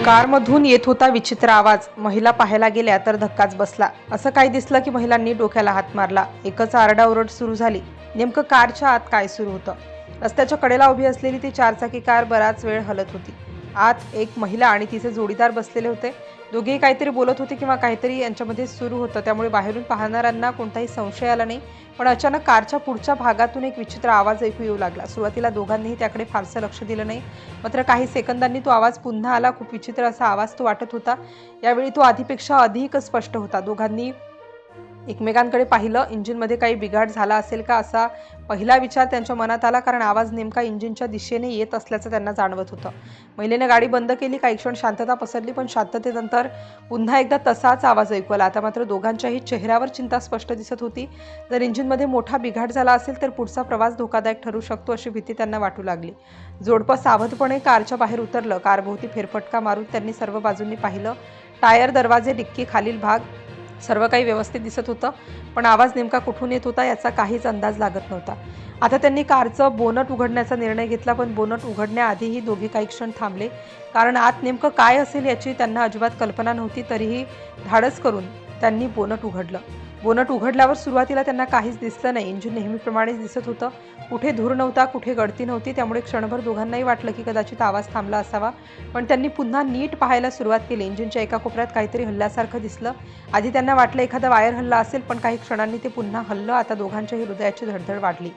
कारमधून येत होता विचित्र आवाज. महिला पाहायला गेल्या तर धक्काच बसला. असं काही दिसलं की महिलांनी डोक्याला हात मारला. एकच आरडाओरड सुरू झाली. नेमकं कारच्या आत काय सुरू होतं? रस्त्याच्या कडेला उभी असलेली ती चारचाकी कार बराच वेळ हलत होती. आत एक महिला आणि तिचे जोडीदार बसलेले होते. दोघेही काहीतरी बोलत होते किंवा काहीतरी यांच्यामध्ये सुरू होतं. त्यामुळे बाहेरून पाहणाऱ्यांना कोणताही संशय आला नाही. पण अचानक कारच्या पुढच्या भागातून एक विचित्र आवाज ऐकू येऊ लागला. सुरुवातीला दोघांनीही त्याकडे फारसं लक्ष दिलं नाही. मात्र काही सेकंदांनी तो आवाज पुन्हा आला. खूप विचित्र असा आवाज तो वाटत होता. यावेळी तो आधीपेक्षा अधिक स्पष्ट होता. दोघांनी एकमेकांकडे पाहिलं. इंजिनमध्ये काही बिघाड झाला असेल का असा पहिला विचार त्यांच्या मनात आला, कारण आवाज नेमका इंजिनच्या दिशेने येत असल्याचं त्यांना जाणवत होतं. महिलेने गाडी बंद केली. काही क्षण शांतता पसरली, पण शांततेनंतर पुन्हा एकदा तसाच आवाज ऐकू आला. आता मात्र दोघांच्याही चेहऱ्यावर चिंता स्पष्ट दिसत होती. जर इंजिनमध्ये मोठा बिघाड झाला असेल तर पुढचा प्रवास धोकादायक ठरू शकतो अशी भीती त्यांना वाटू लागली. जोडपं सावधपणे कारच्या बाहेर उतरलं. कारभोवती फेरफटका मारून त्यांनी सर्व बाजूंनी पाहिलं. टायर, दरवाजे, डिक्की, खालील भाग सर्व काही व्यवस्थित दिसत होतं, पण आवाज नेमका कुठून येत होता याचा काहीच अंदाज लागत नव्हता. आता त्यांनी कारचं बोनट उघडण्याचा निर्णय घेतला, पण बोनट उघडण्याआधीही दोघे काही क्षण थांबले, कारण आत नेमकं काय असेल याची त्यांना अजिबात कल्पना नव्हती. तरीही धाडस करून त्यांनी बोनट उघडलं. बोनट उघडल्यावर सुरुवातीला त्यांना काहीच दिसलं नाही. इंजिन नेहमीप्रमाणेच दिसत होतं. कुठे धूर नव्हता, कुठे गळती नव्हती. त्यामुळे क्षणभर दोघांनाही वाटलं की कदाचित आवाज थांबला असावा, पण त्यांनी पुन्हा नीट पाहायला सुरुवात केली. इंजिनच्या एका कोपऱ्यात काहीतरी हल्ल्यासारखं दिसलं. आधी त्यांना वाटलं एखादा वायर हल्ला असेल, पण काही क्षणांनी ते पुन्हा हललं. आता दोघांच्याही हृदयाची धडधड वाढली.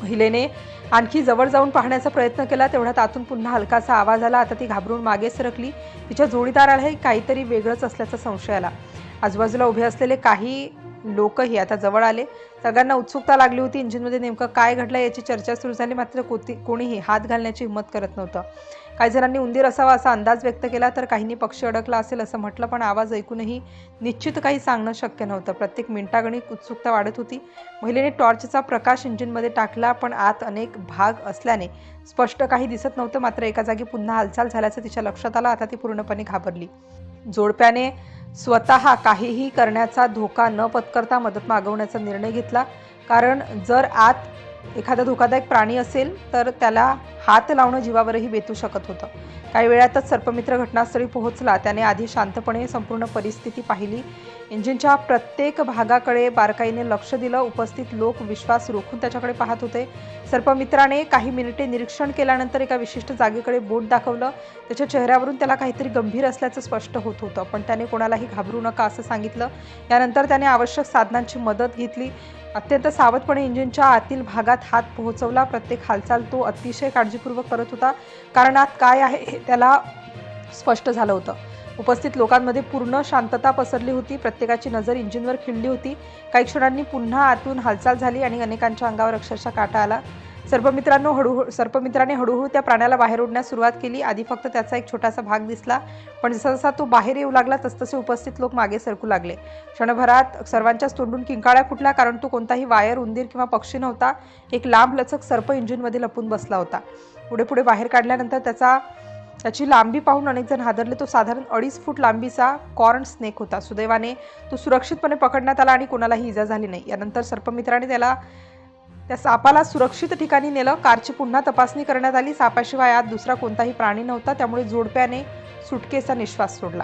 महिलेने आणखी जवळ जाऊन पाहण्याचा प्रयत्न केला. तेवढ्यात आतून पुन्हा हलकासा आवाज आला. आता ती घाबरून मागे सरकली. तिच्या जोडीदारालाही काहीतरी वेगळंच असल्याचा संशय आला. आजूबाजूला उभे असलेले काही लोकही आता जवळ आले. सगळ्यांना उत्सुकता लागली होती. इंजिनमध्ये नेमकं काय घडलं याची चर्चा सुरू झाली. मात्र कोणीही हात घालण्याची हिंमत करत नव्हतं. काही जणांनी उंदीर असावा असा अंदाज व्यक्त केला, तर काहींनी पक्षी अडकला असेल असं म्हटलं, पण आवाज ऐकूनही निश्चित काही सांगणं शक्य नव्हतं. प्रत्येक मिनिटागणिक उत्सुकता वाढत होती. महिलेने टॉर्चचा प्रकाश इंजिनमध्ये टाकला, पण आत अनेक भाग असल्याने स्पष्ट काही दिसत नव्हतं. मात्र एका जागी पुन्हा हालचाल झाल्याचं तिच्या लक्षात आलं. आता ती पूर्णपणे घाबरली. जोडप्याने स्वतः काहीही करण्याचा धोका न पत्करता मदत मागवण्याचा निर्णय घेतला, कारण जर आत एखादा धोकादायक प्राणी असेल तर त्याला हात लावणं जीवावरही बेतू शकत होतं. काही वेळातच सर्पमित्र घटनास्थळी पोहोचला. त्याने आधी शांतपणे संपूर्ण परिस्थिती पाहिली. इंजिनच्या प्रत्येक भागाकडे बारकाईने लक्ष दिलं. उपस्थित लोक विश्वास रोखून त्याच्याकडे पाहत होते. सर्पमित्राने काही मिनिटे निरीक्षण केल्यानंतर एका विशिष्ट जागेकडे बोट दाखवलं. त्याच्या चेहऱ्यावरून त्याला काहीतरी गंभीर असल्याचं स्पष्ट होत होतं, पण त्याने कोणालाही घाबरू नका असं सांगितलं. यानंतर त्याने आवश्यक साधनांची मदत घेतली. अत्यंत सावधपणे इंजिनच्या आतील भागात हात पोहोचवला. प्रत्येक हालचाल तो अतिशय काळजीपूर्वक करत होता, कारण आत काय आहे हे त्याला स्पष्ट झालं होतं. उपस्थित लोकांमध्ये पूर्ण शांतता पसरली होती. प्रत्येकाची नजर इंजिनवर खिळली होती. काही क्षणांनी पुन्हा आतून हालचाल झाली आणि अनेकांच्या अंगावर अक्षरशः काटा आला. सर्पमित्राने हळूहळू त्या प्राण्याला बाहेर ओढण्यास सुरुवात केली. आधी फक्त त्याचा एक छोटासा भाग दिसला, पण जसा तो बाहेर येऊ लागला तसतसे उपस्थित लोक मागे सरकू लागले. क्षणभरात सर्वांच्याच तोंडून किंकाळ्या फुटल्या, कारण तो कोणताही वायर, उंदीर किंवा पक्षी नव्हता. एक लांब लचक सर्प इंजिनमध्ये लपून बसला होता. पुढे बाहेर काढल्यानंतर त्याची लांबी पाहून अनेक जण हादरले. तो साधारण 2.5 फूट लांबीचा कॉर्न स्नेक होता. सुदैवाने तो सुरक्षितपणे पकडण्यात आला आणि कोणालाही इजा झाली नाही. यानंतर सर्पमित्राने त्या सापाला सुरक्षित ठिकाणी नेलं. कारची पुन्हा तपासणी करण्यात आली. सापाशिवाय आत दुसरा कोणताही प्राणी नव्हता. त्यामुळे जोडप्याने सुटकेचा निश्वास सोडला.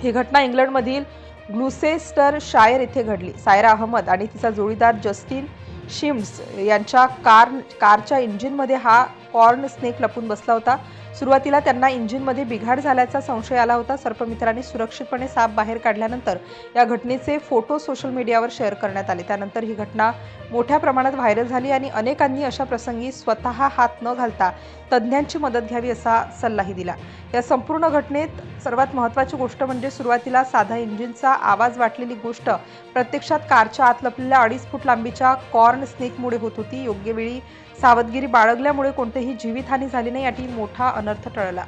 ही घटना इंग्लंडमधील ग्लुसेस्टरशायर येथे घडली. सायरा अहमद आणि तिचा जोडीदार जस्टिन शिम्स यांच्या कारच्या इंजिनमध्ये हा कॉर्न स्नेक लपून बसला होता. सुरुवातीला त्यांना इंजिनमध्ये बिघाड झाल्याचा संशय आला होता. सर्पमित्रांनी सुरक्षितपणे साप बाहेर काढल्यानंतर या घटनेचे फोटो सोशल मीडियावर शेअर करण्यात आले. त्यानंतर ही घटना मोठ्या प्रमाणात व्हायरल झाली आणि अनेकांनी अशा प्रसंगी स्वतः हात न घालता तज्ज्ञांची मदत घ्यावी असा सल्लाही दिला. या संपूर्ण घटनेत सर्वात महत्त्वाची गोष्ट म्हणजे सुरुवातीला साधा इंजिनचा आवाज वाटलेली गोष्ट प्रत्यक्षात कारच्या आत लपलेल्या 2.5 फूट लांबीच्या कॉर्न स्नेकमुळे होत होती. योग्य वेळी सावधगिरी बाळगल्यामुळे कोणतीही जीवितहानी झाली नाही आणि मोठा अनर्थ टळला.